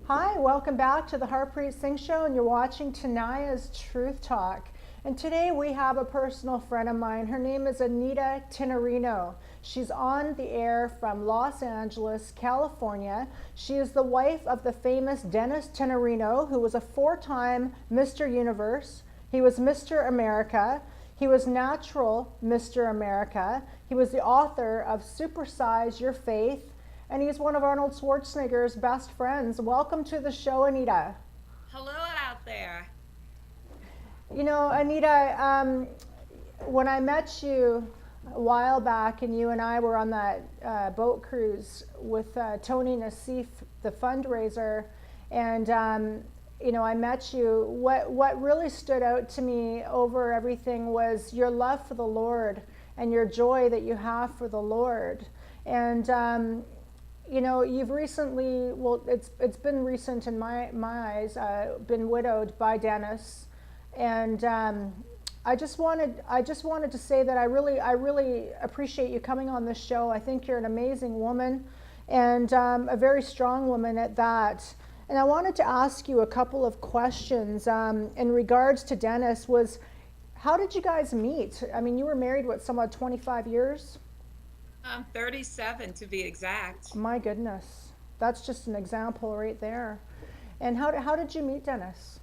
Hi, welcome back to the Harpreet Singh Show, and you're watching Tania's Truth Talk. And today we have a personal friend of mine. Her name is Anita Tinerino. She's on the air from Los Angeles, California. She is the wife of the famous Dennis Tinerino, who was a four-time Mr. Universe. He was Mr. America. He was natural Mr. America. He was the author of Supersize Your Faith, and he's one of Arnold Schwarzenegger's best friends. Welcome to the show, Anita. Hello out there. You know, Anita, when I met you a while back, and you and I were on that boat cruise with Tony Nassif, the fundraiser, and I met you. What really stood out to me over everything was your love for the Lord and your joy that you have for the Lord. And you've recently, well, it's been recent in my eyes, been widowed by Dennis, and I just wanted to say that I really appreciate you coming on this show. I think you're an amazing woman, and a very strong woman at that. And I wanted to ask you a couple of questions in regards to Dennis. How did you guys meet? I mean, you were married, what, somewhat 25 years? 37 to be exact. My goodness, that's just an example right there. And how did you meet Dennis?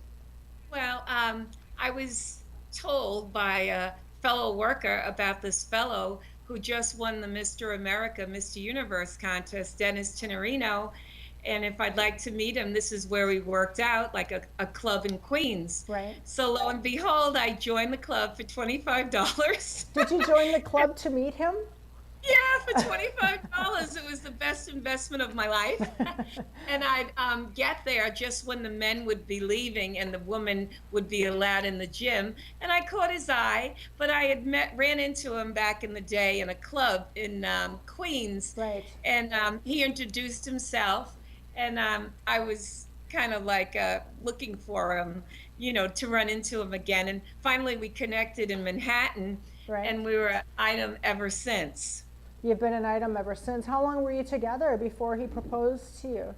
Well, I was told by a fellow worker about this fellow who just won the Mr. America, Mr. Universe contest, Dennis Tinerino. And if I'd like to meet him, this is where we worked out, like a club in Queens. Right. So lo and behold, I joined the club for $25. Did you join the club to meet him? Yeah, for $25. It was the best investment of my life. And I'd get there just when the men would be leaving and the woman would be allowed in the gym. And I caught his eye, but I had ran into him back in the day in a club in Queens. Right. And he introduced himself, and I was kind of like looking for him, to run into him again. And finally we connected in Manhattan, Right. and we were an item ever since. You've been an item ever since. How long were you together before he proposed to you?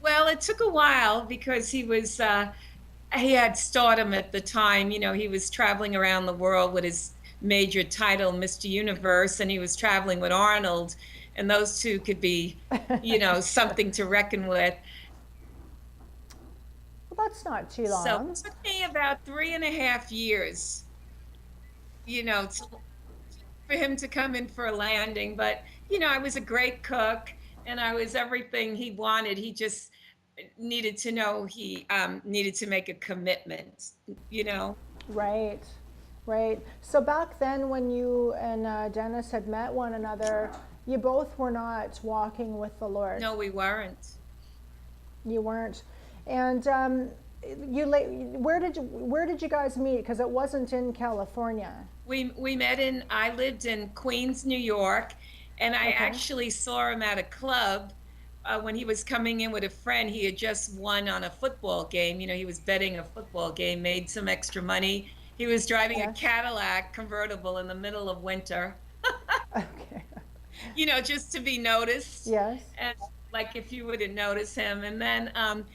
Well, it took a while because he had stardom at the time. He was traveling around the world with his major title, Mr. Universe, and he was traveling with Arnold, and those two could be, something to reckon with. Well, that's not too So long. it took me about 3.5 years, to for him to come in for a landing. But, I was a great cook and I was everything he wanted. He just needed to know he needed to make a commitment, you know. Right, right. So back then, when you and Dennis had met one another, you both were not walking with the Lord. No, we weren't. You weren't. And where did you guys meet? Because it wasn't in California. We met I lived in Queens, New York, and I Okay. actually saw him at a club when he was coming in with a friend. He had just won on a football game. He was betting a football game, made some extra money. He was driving a Yes. Cadillac convertible in the middle of winter, Okay. just to be noticed. Yes. And like if you wouldn't notice him. And then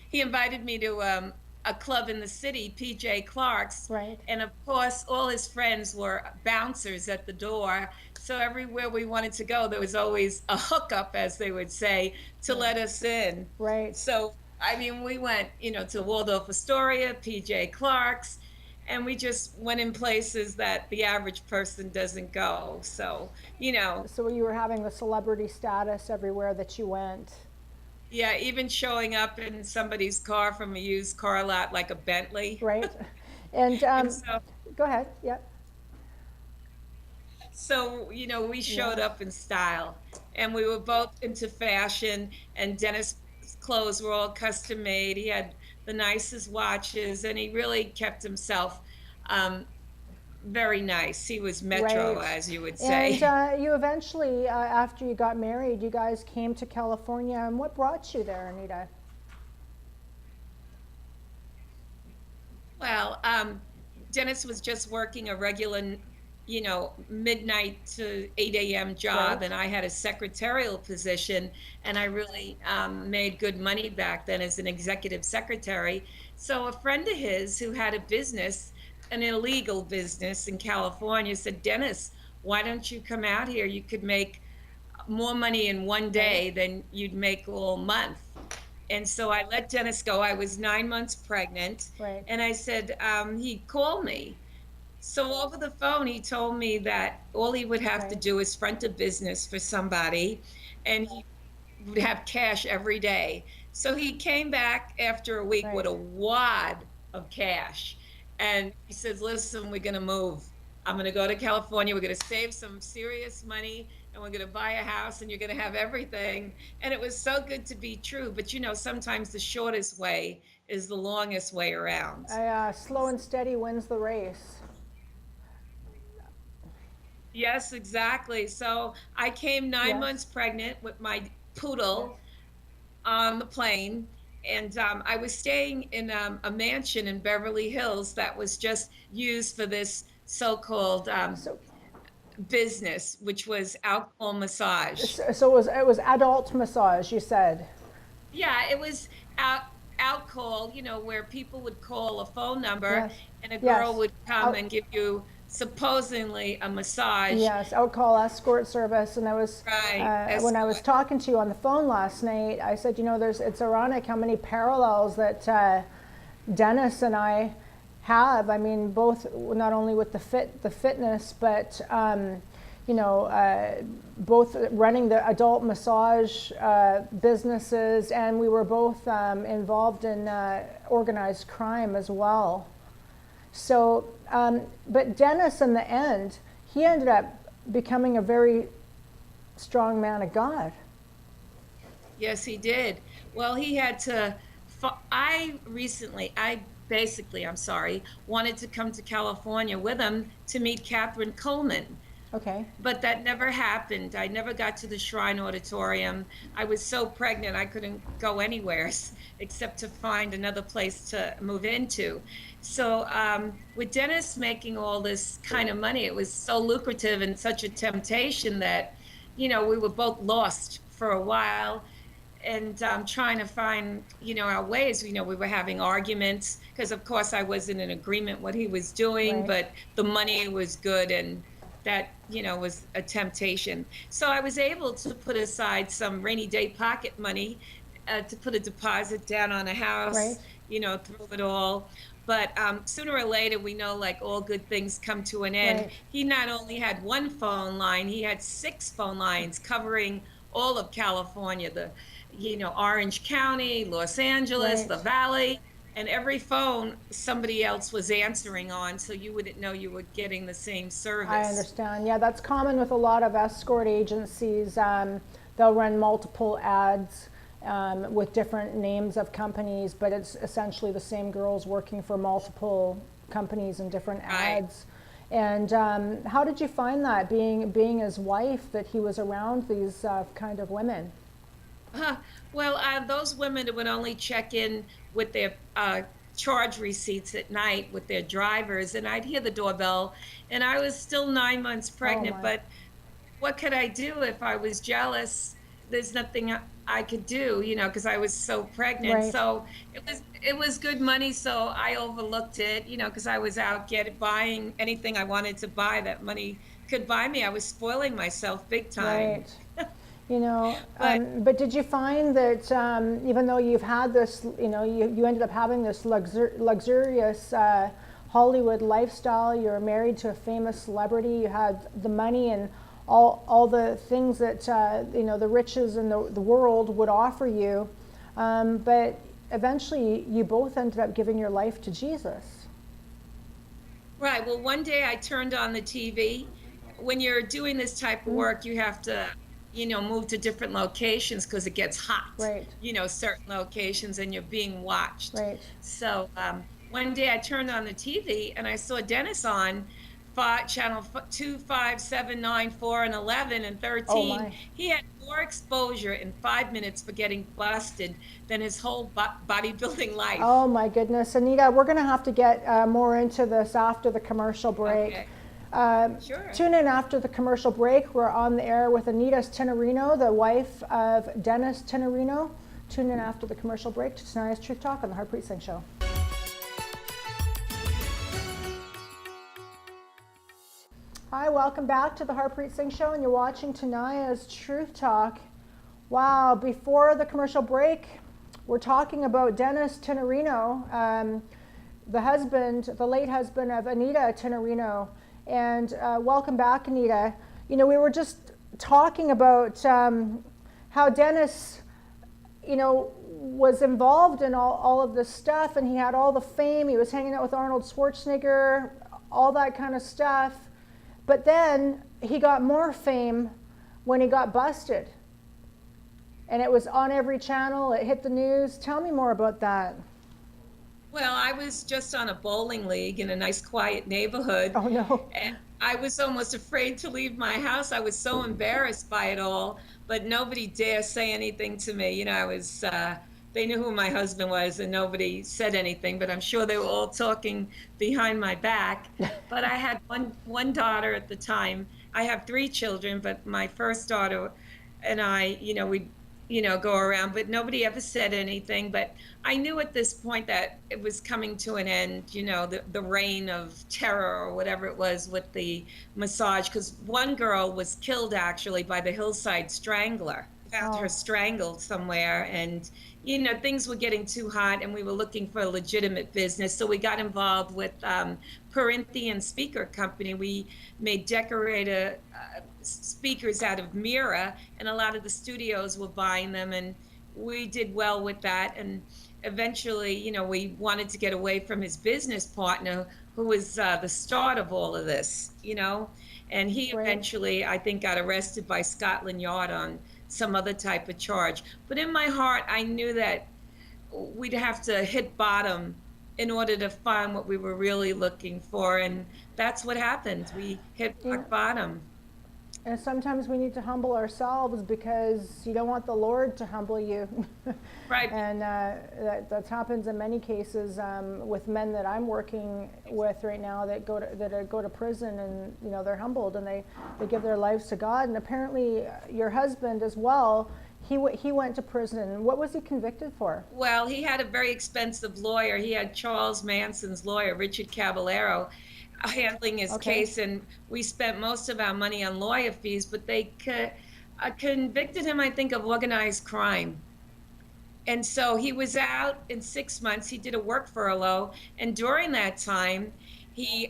he invited me to a club in the city, PJ Clark's. Right. And of course, all his friends were bouncers at the door. So everywhere we wanted to go, there was always a hookup, as they would say, to let us in. Right. So, I mean, we went, to Waldorf Astoria, PJ Clark's, and we just went in places that the average person doesn't go. So, So you were having the celebrity status everywhere that you went. yeah, even showing up in somebody's car from a used car lot like a Bentley. Right. And And go ahead. Yep. we showed Yes. up in style, and we were both into fashion, and Dennis' clothes were all custom made. He had the nicest watches, and he really kept himself um, very nice. He was metro, Right. as you would And say. you eventually, after you got married, you guys came to California. And what brought you there, Anita? Well, Dennis was just working a regular midnight to 8 a.m. job, Right. and I had a secretarial position, and I really made good money back then as an executive secretary. So a friend of his who had a business, an illegal business in California, said, Dennis, why don't you come out here? You could make more money in one Right. day than you'd make all month. And so I let Dennis go. I was 9 months pregnant. Right. And I said, he'd call me. So over the phone, he told me that all he would have to Right. do is front a business for somebody, and he would have cash every day. So he came back after a week with Right. a wad of cash. And he says, listen, we're going to move. I'm going to go to California. We're going to save some serious money, and we're going to buy a house, and you're going to have everything. And it was so good to be true. But sometimes the shortest way is the longest way around. Slow and steady wins the race. Yes, exactly. So I came nine Yes. months pregnant with my Yes. poodle on the plane. And I was staying in a mansion in Beverly Hills that was just used for this so-called So, business, which was alcohol massage. so it was adult massage. You said. Yeah, it was out call, where people would call a phone number Yes. and a girl Yes. would come Out. and give you supposedly a massage. Yes, out call escort service, and Right. when I was Escort. talking to you on the phone last night, I said, it's ironic how many parallels that Dennis and I have. I mean, both not only with the fitness, but both running the adult massage businesses, and we were both involved in organized crime as well. So, but Dennis, in the end, he ended up becoming a very strong man of God. Yes, he did. Well, he had to. I basically, I'm sorry, wanted to come to California with him to meet Catherine Coleman, Okay. but that never happened. I never got to the Shrine Auditorium. I was so pregnant, I couldn't go anywhere except to find another place to move into. So, with Dennis making all this kind of money, it was so lucrative and such a temptation that, we were both lost for a while and trying to find, our ways. We were having arguments because, of course, I wasn't in agreement what he was doing, Right. but the money was good, and that, was a temptation. So I was able to put aside some rainy day pocket money to put a deposit down on a house, Right. through it all. But sooner or later, we know, like all good things come to an end. Right. He not only had one phone line, he had six phone lines covering all of California, Orange County, Los Angeles, Right. the Valley, and every phone somebody else was answering on, so you wouldn't know you were getting the same I service. understand. Yeah, that's common with a lot of escort agencies. They'll run multiple ads with different names of companies, but it's essentially the same girls working for multiple companies and different Right. ads. And how did you find that, being his wife, that he was around these kind of women? Uh, well, those women would only check in with their charge receipts at night with their drivers, and I'd hear the doorbell, and I was still 9 months Oh pregnant, my. but what could I do if I was jealous? There's nothing I could do, because I was so pregnant. Right. So it was good money, so I overlooked it, because I was out buying anything I wanted to buy that money could buy me. I was spoiling myself big time. Right. But But did you find that even though you've had this, you ended up having this luxurious Hollywood lifestyle, you're married to a famous celebrity, you had the money and all the things that, the riches in the world would offer you, but eventually you both ended up giving your life to Jesus. right. Well, one day I turned on the TV. When you're doing this type of Mm. work, you have to, move to different locations because it gets hot, Right. certain locations, and you're being watched. Right. So one day I turned on the TV and I saw Dennis on channel 2, 5, 7, 9, 4, and 11 and Oh 13. my. He had more exposure in 5 minutes for getting busted than his whole bodybuilding life. Oh my goodness, Anita, we're going to have to get more into this after the commercial break. Okay. Sure. Tune in after the commercial break. We're on the air with Anita Tinerino, the wife of Dennis Tinerino. Tune in after the commercial break to Tania's Truth Talk on the Harpreet Singh Show. Hi, welcome back to the Harpreet Singh Show, and you're watching Tania's Truth Talk. Wow, before the commercial break, we're talking about Dennis Tinerino, the husband, the late husband of Anita Tinerino. And welcome back, Anita. You know, we were just talking about how Dennis, you know, was involved in all of this stuff, and he had all the fame. He was hanging out with Arnold Schwarzenegger, all that kind of stuff. But then he got more fame when he got busted. And it was on every channel, it hit the news. Tell me more about that. Well, I was just on a bowling league in a nice quiet neighborhood. Oh no. And I was almost afraid to leave my house. I was so embarrassed by it all, but nobody dared say anything to me. You know, they knew who my husband was and nobody said anything, but I'm sure they were all talking behind my back. But I had one daughter at the time. I have 3 children, but my first daughter and I, you know, we go around, but nobody ever said anything. But I knew at this point that it was coming to an end, you know, the reign of terror or whatever it was with the massage, because one girl was killed actually by the Hillside Strangler. Found her strangled somewhere, and you know, things were getting too hot and we were looking for a legitimate business, so we got involved with Corinthian Speaker Company. We made decorator speakers out of Mira, and a lot of the studios were buying them, and we did well with that. And eventually, you know, we wanted to get away from his business partner, who was the start of all of this, you know, and he eventually, I think, got arrested by Scotland Yard on some other type of charge. But in my heart, I knew that we'd have to hit bottom in order to find what we were really looking for, and that's what happened. We hit rock bottom. And sometimes we need to humble ourselves because you don't want the Lord to humble you. Right. And that happens in many cases with men that I'm working with right now that go to prison, and you know, they're humbled and they give their lives to God. And apparently your husband as well, he went to prison. What was he convicted for? Well, he had a very expensive lawyer. He had Charles Manson's lawyer, Richard Caballero, handling his case, and we spent most of our money on lawyer fees, but they convicted him, I think, of organized crime. And so he was out in 6 months. He did a work furlough, and during that time he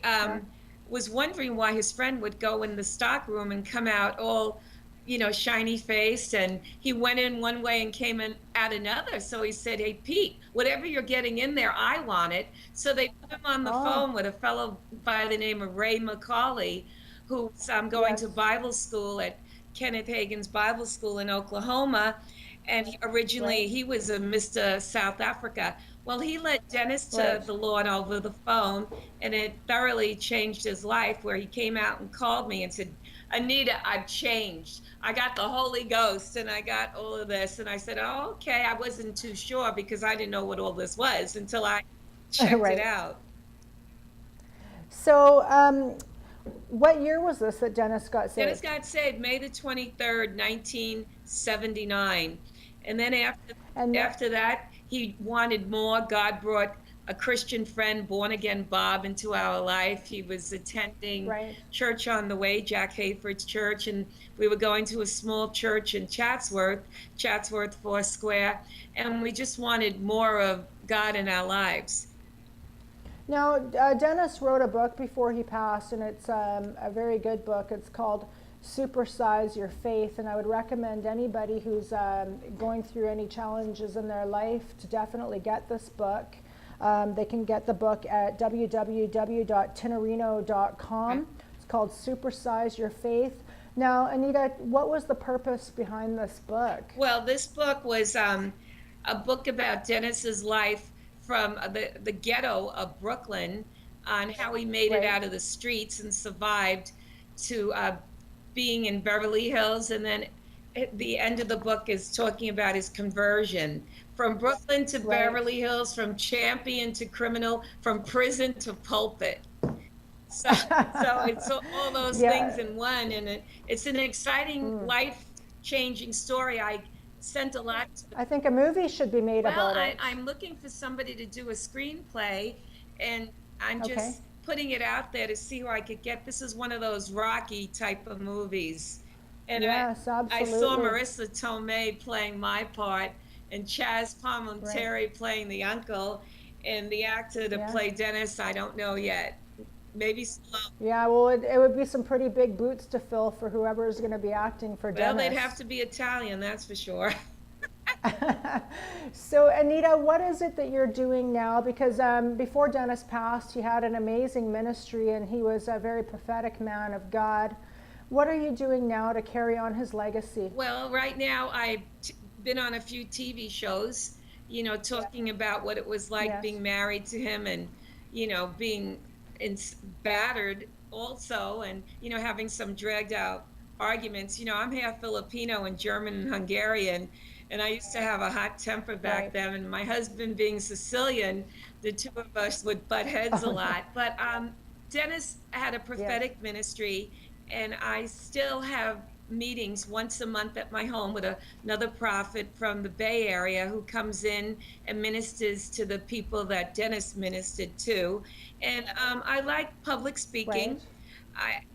was wondering why his friend would go in the stock room and come out all, you know, shiny faced, and he went in one way and came in out another. So he said, "Hey Pete, whatever you're getting in there, I want it." So they put him on the phone with a fellow by the name of Ray McCauley, who's going to Bible school at Kenneth Hagin's Bible School in Oklahoma. And originally he was a Mr. South Africa. Well, he led Dennis to the Lord over the phone, and it thoroughly changed his life, where he came out and called me and said, "Anita, I've changed. I got the Holy Ghost and I got all of this." And I said, "Oh, okay." I wasn't too sure because I didn't know what all this was until I checked it out. So what year was this that Dennis got saved? Dennis got saved May the 23rd, 1979. And then after that, he wanted more. God brought a Christian friend, born again Bob, into our life. He was attending Church on the Way, Jack Hayford's church, and we were going to a small church in Chatsworth Foursquare, and we just wanted more of God in our lives. Now, Dennis wrote a book before he passed, and it's a very good book. It's called Supersize Your Faith, and I would recommend anybody who's going through any challenges in their life to definitely get this book. They can get the book at www.tinerino.com. It's called Supersize Your Faith. Now, Anita, what was the purpose behind this book? Well, this book was a book about Dennis's life from the ghetto of Brooklyn, on how he made it out of the streets and survived to being in Beverly Hills. And then at the end of the book is talking about his conversion from Brooklyn to Beverly Hills, from champion to criminal, from prison to pulpit. So, so it's all those things Yeah, in one, and it's an exciting, life-changing story. I sent a lot to, I think a movie should be made well, about it. I'm looking for somebody to do a screenplay, and I'm Okay. just putting it out there to see who I could get. This is one of those Rocky type of movies. And Yes, I saw absolutely. Marissa Tomei playing my part and Chaz Right. Palminteri playing the uncle, and the actor to Yeah. play Dennis, I don't know yet. Maybe slow. Yeah, well, it would be some pretty big boots to fill for whoever is going to be acting for Well, they'd have Dennis. to be Italian, that's for sure. So, Anita, what is it that you're doing now? Because before Dennis passed, he had an amazing ministry and he was a very prophetic man of God. What are you doing now to carry on his legacy? Well, right now I've been on a few TV shows, talking about what it was like Yes. being married to him and, being in, battered also and, having some dragged out arguments. I'm half Filipino and German and Hungarian, and I used to have a hot temper back Right. then. And my husband being Sicilian, the two of us would butt heads a Oh, no. lot. But Dennis had a Yes. prophetic ministry, and I still have meetings once a month at my home with another prophet from the Bay Area who comes in and ministers to the people that Dennis ministered to. And I like public Right. speaking.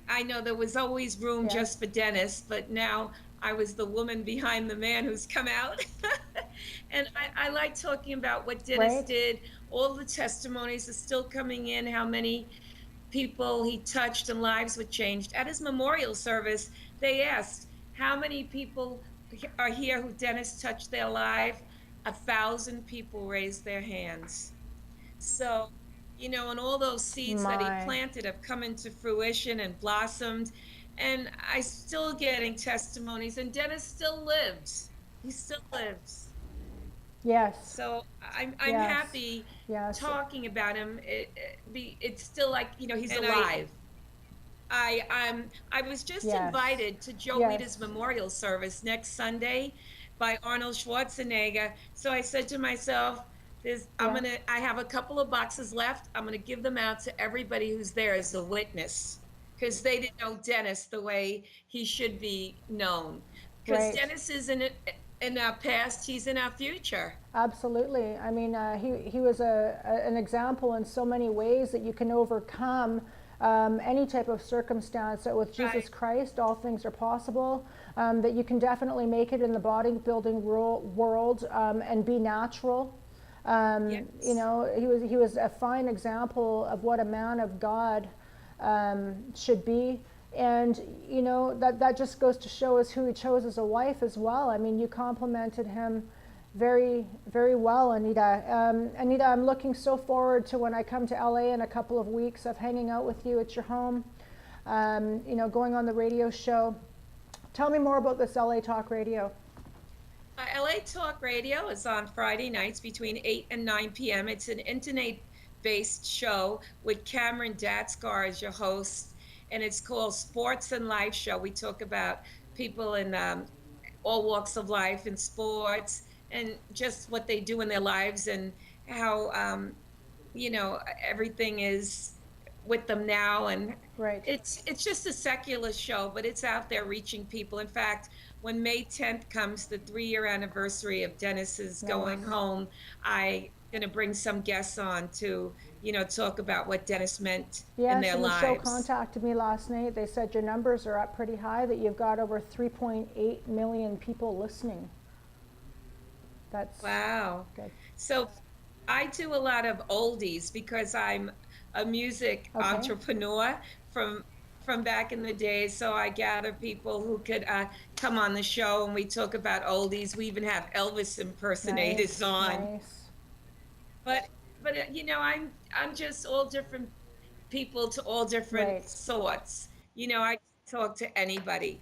I know there was always room Yes. just for Dennis, but now I was the woman behind the man who's come out. And I like talking about what Dennis Right. did. All the testimonies are still coming in, how many people he touched and lives were changed. At his memorial service, they asked, how many people are here who Dennis touched their life? 1,000 people raised their hands. So, and all those seeds that he My. planted have come into fruition and blossomed. And I still getting testimonies, and Dennis still lives. He still lives. Yes. So I'm Yes. happy Yes. talking about him. It's still like, he's And alive. I was just yes. invited to Joe Rita's Yes. memorial service next Sunday by Arnold Schwarzenegger. So I said to myself, Yeah. I have a couple of boxes left. I'm gonna give them out to everybody who's there as a witness, because they didn't know Dennis the way he should be known. Because Right. Dennis is in our past, he's in our future. Absolutely. I mean, he was an example in so many ways that you can overcome any type of circumstance. That with Jesus Right. Christ, all things are possible. That you can definitely make it in the bodybuilding world and be natural. Yes. He was a fine example of what a man of God should be. And that just goes to show us who he chose as a wife as well. I mean, you complimented him very, very well, Anita. Anita, I'm looking so forward to when I come to LA in a couple of weeks of hanging out with you at your home, going on the radio show. Tell me more about this LA Talk Radio. LA Talk Radio is on Friday nights between 8 and 9 p.m. It's an internet-based show with Cameron Datsgar as your host, and it's called Sports and Life Show. We talk about people in all walks of life in sports and just what they do in their lives and how, everything is with them now. And Right. it's just a secular show, but it's out there reaching people. In fact, when May 10th comes, the 3-year anniversary of Dennis's going Nice. home, I going to bring some guests on to, talk about what Dennis meant in Yes, their and the show lives. contacted me last night. They said your numbers are up pretty high, that you've got over 3.8 million people listening. That's Wow. good. So I do a lot of oldies because I'm a music Okay. entrepreneur from back in the days. So I gather people who could come on the show and we talk about oldies. We even have Elvis impersonators Nice. on. Nice. But I'm just all different people to all different Right. sorts. I talk to anybody.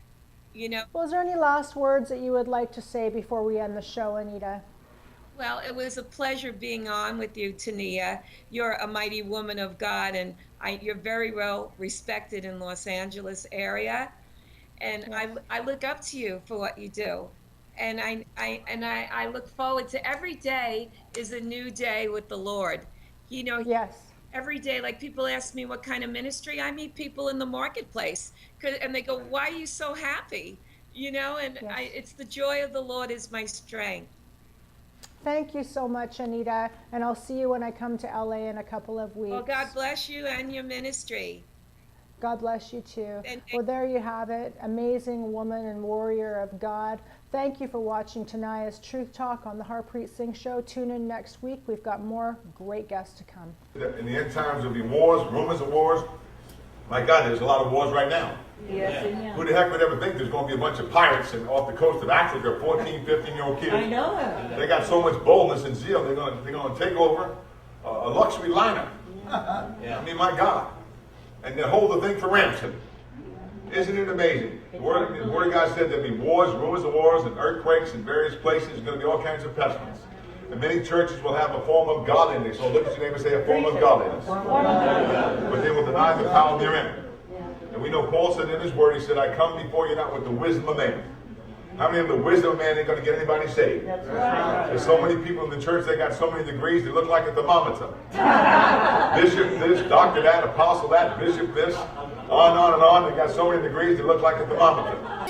You know, Well, is there any last words that you would like to say before we end the show, Anita? Well, it was a pleasure being on with you, Tania. You're a mighty woman of God, and you're very well respected in Los Angeles area. And Yes. I look up to you for what you do. And I look forward to every day is a new day with the Lord. You know, Yes. every day. Like people ask me what kind of ministry. I meet people in the marketplace, and they go, "Why are you so happy?" You know, and Yes. it's the joy of the Lord is my strength. Thank you so much, Anita, and I'll see you when I come to LA in a couple of weeks. Well, God bless you and your ministry. God bless you too. And Well, there you have it. Amazing woman and warrior of God. Thank you for watching Tania's Truth Talk on the Harpreet Singh Show. Tune in next week. We've got more great guests to come. In the end times, there'll be wars, rumors of wars. My God, there's a lot of wars right now. Yes, yeah. Who the heck would ever think there's going to be a bunch of pirates off the coast of Africa, 14, 15-year-old kids? I know that. They got so much boldness and zeal. They're going to take over a luxury liner. I mean, my God. And they hold the thing for ransom. Isn't it amazing? The Word of God said there'll be wars, rumors of wars, and earthquakes in various places. There's going to be all kinds of pestilence. And many churches will have a form of godliness. So look at your neighbor and say a form of godliness. But they will deny the power therein. And we know Paul said in his word, he said, I come before you not with the wisdom of man. How many of the wisdom of man ain't going to get anybody saved? That's right. There's so many people in the church, they got so many degrees, they look like a thermometer. Bishop this, doctor that, apostle that, bishop this, on and on and on. They got so many degrees, they look like a thermometer.